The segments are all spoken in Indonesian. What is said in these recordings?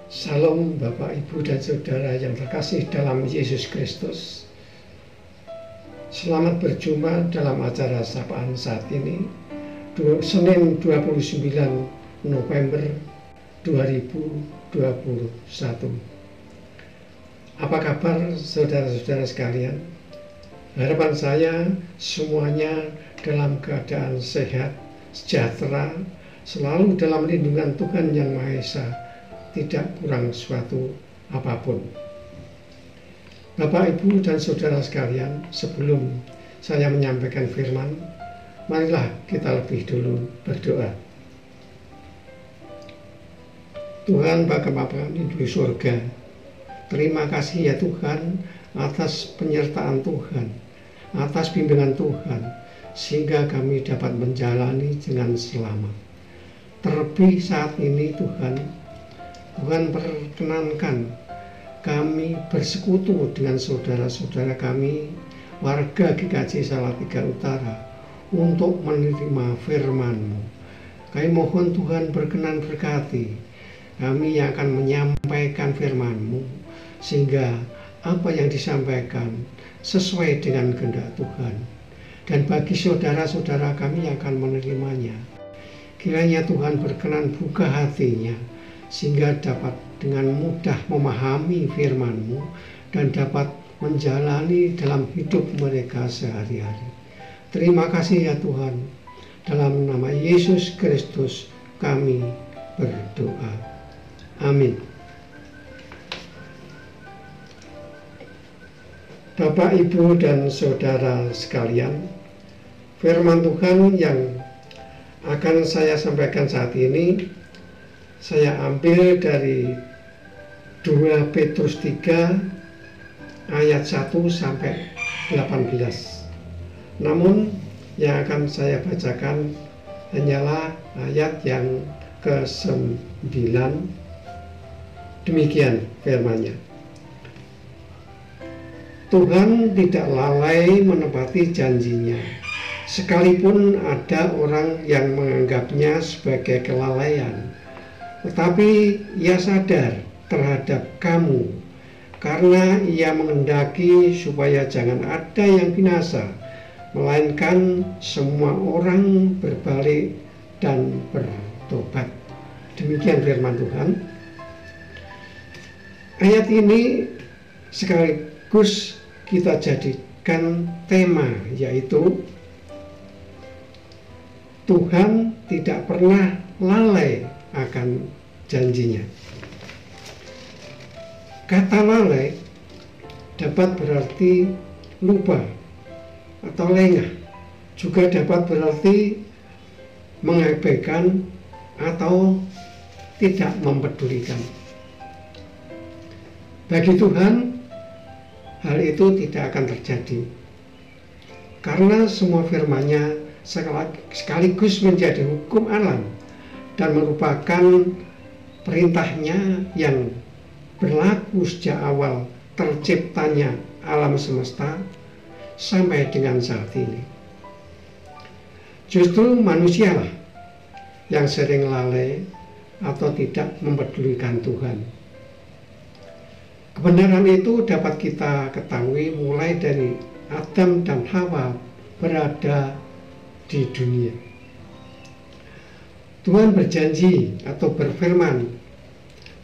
Salam Bapak, Ibu, dan Saudara yang terkasih dalam Yesus Kristus. Selamat berjumpa dalam acara sapaan saat ini, Senin 29 November 2021. Apa kabar saudara-saudara sekalian? Harapan saya semuanya dalam keadaan sehat, sejahtera, selalu dalam lindungan Tuhan Yang Maha Esa, tidak kurang suatu apapun. Bapak, Ibu, dan saudara sekalian, sebelum saya menyampaikan firman, marilah kita lebih dulu berdoa. Tuhan Bapa kami di surga, terima kasih ya Tuhan atas penyertaan Tuhan, atas bimbingan Tuhan, sehingga kami dapat menjalani dengan selamat. Terlebih saat ini Tuhan perkenankan kami bersekutu dengan saudara-saudara kami, warga GKJ Salatiga Utara, untuk menerima firman-Mu. Kami mohon Tuhan berkenan berkati kami yang akan menyampaikan firman-Mu, sehingga apa yang disampaikan sesuai dengan kehendak Tuhan. Dan bagi saudara-saudara kami yang akan menerimanya, kiranya Tuhan berkenan buka hatinya, sehingga dapat dengan mudah memahami firman-Mu dan dapat menjalani dalam hidup mereka sehari-hari. Terima kasih ya Tuhan. Dalam nama Yesus Kristus kami berdoa. Amin. Bapak, Ibu, dan saudara sekalian, firman Tuhan yang akan saya sampaikan saat ini saya ambil dari 2 Petrus 3 ayat 1 sampai 18. Namun yang akan saya bacakan hanyalah ayat yang ke-9. Demikian firman-Nya. Tuhan tidak lalai menepati janji-Nya, sekalipun ada orang yang menganggapnya sebagai kelalaian. Tetapi Ia sadar terhadap kamu, karena Ia menghendaki supaya jangan ada yang binasa, melainkan semua orang berbalik dan bertobat. Demikian firman Tuhan. Ayat ini sekaligus kita jadikan tema, yaitu Tuhan tidak pernah lalai akan janjinya. Kata lalai dapat berarti lupa atau lengah, juga dapat berarti mengabaikan atau tidak mempedulikan. Bagi Tuhan, hal itu tidak akan terjadi, karena semua firman-Nya sekaligus menjadi hukum alam dan merupakan perintah-Nya yang berlaku sejak awal terciptanya alam semesta sampai dengan saat ini. Justru manusialah yang sering lalai atau tidak mempedulikan Tuhan. Kebenaran itu dapat kita ketahui mulai dari Adam dan Hawa berada di dunia. Tuhan berjanji atau berfirman,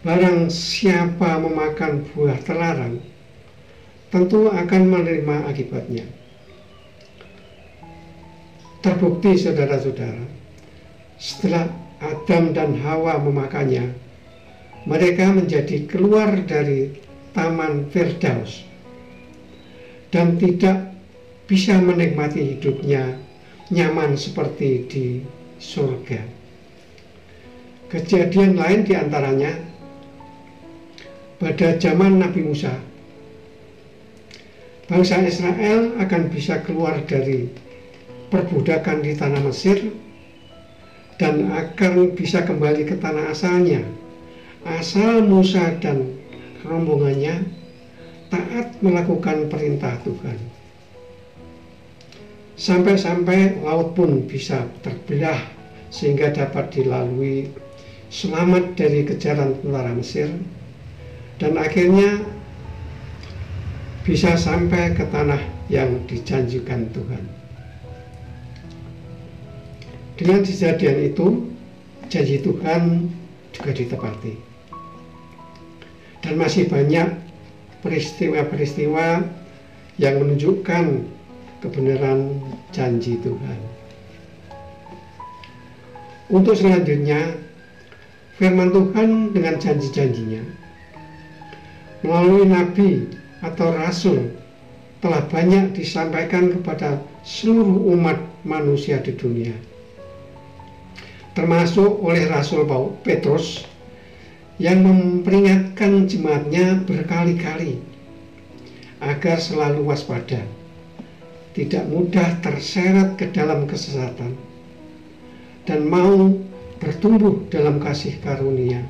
barang siapa memakan buah terlarang, tentu akan menerima akibatnya. Terbukti saudara-saudara, setelah Adam dan Hawa memakannya, mereka menjadi keluar dari Taman Firdaus dan tidak bisa menikmati hidupnya nyaman seperti di surga. Kejadian lain diantaranya pada zaman Nabi Musa, bangsa Israel akan bisa keluar dari perbudakan di tanah Mesir dan akan bisa kembali ke tanah asalnya, asal Musa dan rombongannya taat melakukan perintah Tuhan. Sampai-sampai laut pun bisa terbelah sehingga dapat dilalui selamat dari kejaran tentara Mesir, dan akhirnya bisa sampai ke tanah yang dijanjikan Tuhan. Dengan kejadian itu, janji Tuhan juga ditepati. Dan masih banyak peristiwa-peristiwa yang menunjukkan kebenaran janji Tuhan. Untuk selanjutnya, firman Tuhan dengan janji-janjinya melalui nabi atau rasul telah banyak disampaikan kepada seluruh umat manusia di dunia, termasuk oleh Rasul Petrus yang memperingatkan jemaatnya berkali-kali agar selalu waspada, tidak mudah terseret ke dalam kesesatan, dan mau bertumbuh dalam kasih karunia,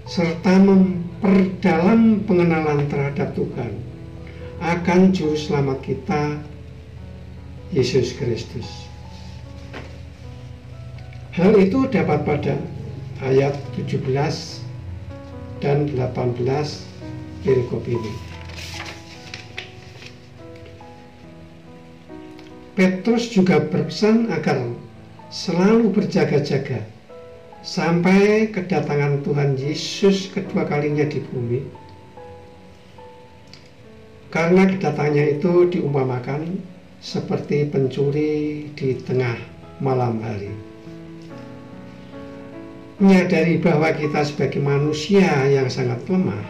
serta memperdalam pengenalan terhadap Tuhan akan Juru Selamat kita, Yesus Kristus. Hal itu dapat pada ayat 17 dan 18 perikop ini. Petrus juga berpesan agar selalu berjaga-jaga sampai kedatangan Tuhan Yesus kedua kalinya di bumi, karena kedatangannya itu diumpamakan seperti pencuri di tengah malam hari. Menyadari bahwa kita sebagai manusia yang sangat lemah,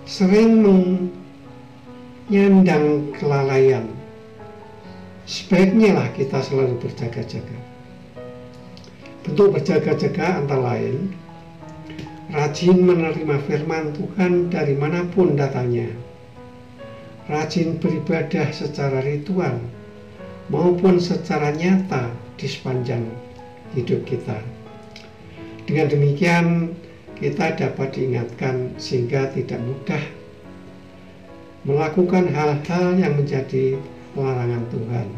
sering menyandang kelalaian, sebaiknya lah kita selalu berjaga-jaga. Bentuk berjaga-jaga antara lain rajin menerima firman Tuhan dari manapun datangnya, rajin beribadah secara ritual maupun secara nyata di sepanjang hidup kita. Dengan demikian kita dapat diingatkan sehingga tidak mudah melakukan hal-hal yang menjadi larangan Tuhan.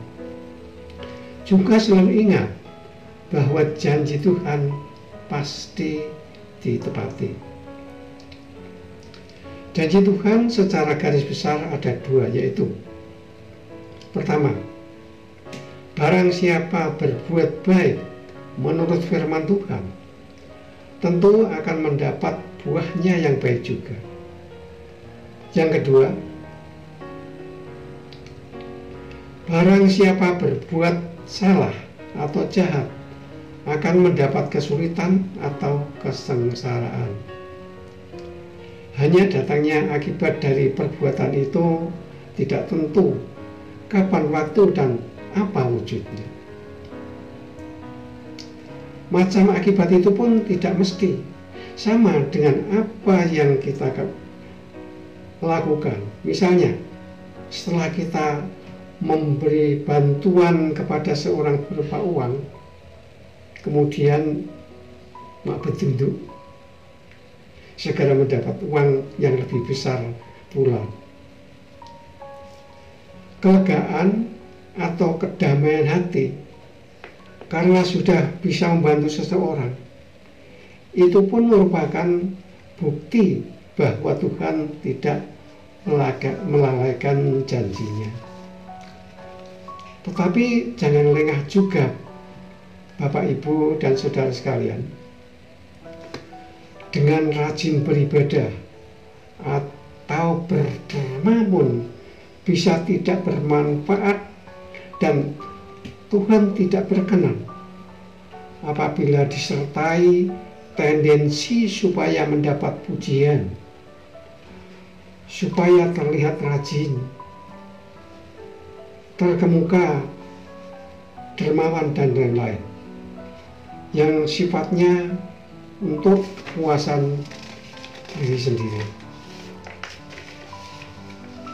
Juga selalu ingat bahwa janji Tuhan pasti ditepati. Janji Tuhan secara garis besar ada dua, yaitu pertama, barang siapa berbuat baik menurut firman Tuhan, tentu akan mendapat buahnya yang baik juga. Yang kedua, barang siapa berbuat salah atau jahat akan mendapat kesulitan atau kesengsaraan. Hanya datangnya akibat dari perbuatan itu tidak tentu kapan waktu dan apa wujudnya. Macam akibat itu pun tidak mesti sama dengan apa yang kita lakukan. Misalnya, setelah kita memberi bantuan kepada seorang berupa uang, kemudian mak betunduk, segera mendapat uang yang lebih besar pula. Kelegaan atau kedamaian hati karena sudah bisa membantu seseorang, itu pun merupakan bukti bahwa Tuhan tidak melalaikan janjinya. Tetapi jangan lengah juga, Bapak, Ibu, dan saudara sekalian. Dengan rajin beribadah atau berderma pun bisa tidak bermanfaat dan Tuhan tidak berkenan apabila disertai tendensi supaya mendapat pujian, supaya terlihat rajin, terkemuka, dermawan, dan lain-lain, yang sifatnya untuk kepuasan diri sendiri.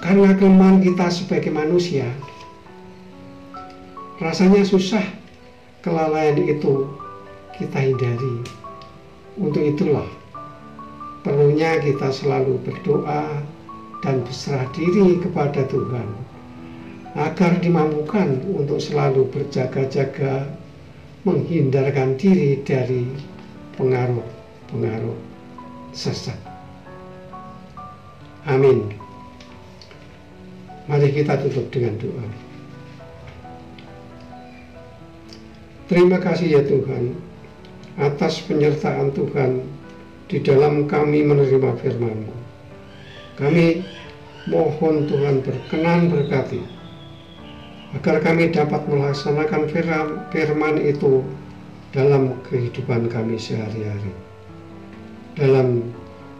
Karena kelemahan kita sebagai manusia, rasanya susah kelalaian itu kita hindari. Untuk itulah perlunya kita selalu berdoa dan berserah diri kepada Tuhan agar dimampukan untuk selalu berjaga-jaga menghindarkan diri dari pengaruh-pengaruh sesat. Amin. Mari kita tutup dengan doa. Terima kasih ya Tuhan atas penyertaan Tuhan di dalam kami menerima firman-Mu. Kami mohon Tuhan berkenan berkati agar kami dapat melaksanakan firman itu dalam kehidupan kami sehari-hari. Dalam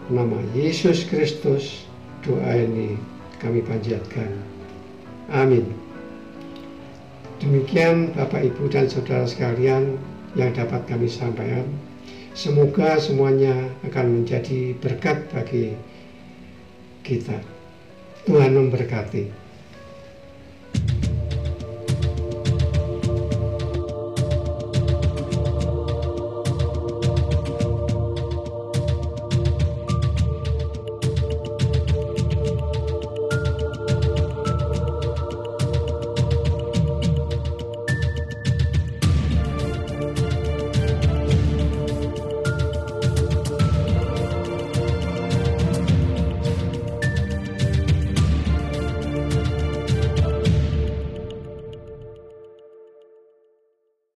nama Yesus Kristus doa ini kami panjatkan. Amin. Demikian Bapak, Ibu, dan Saudara sekalian yang dapat kami sampaikan. Semoga semuanya akan menjadi berkat bagi kita. Tuhan memberkati.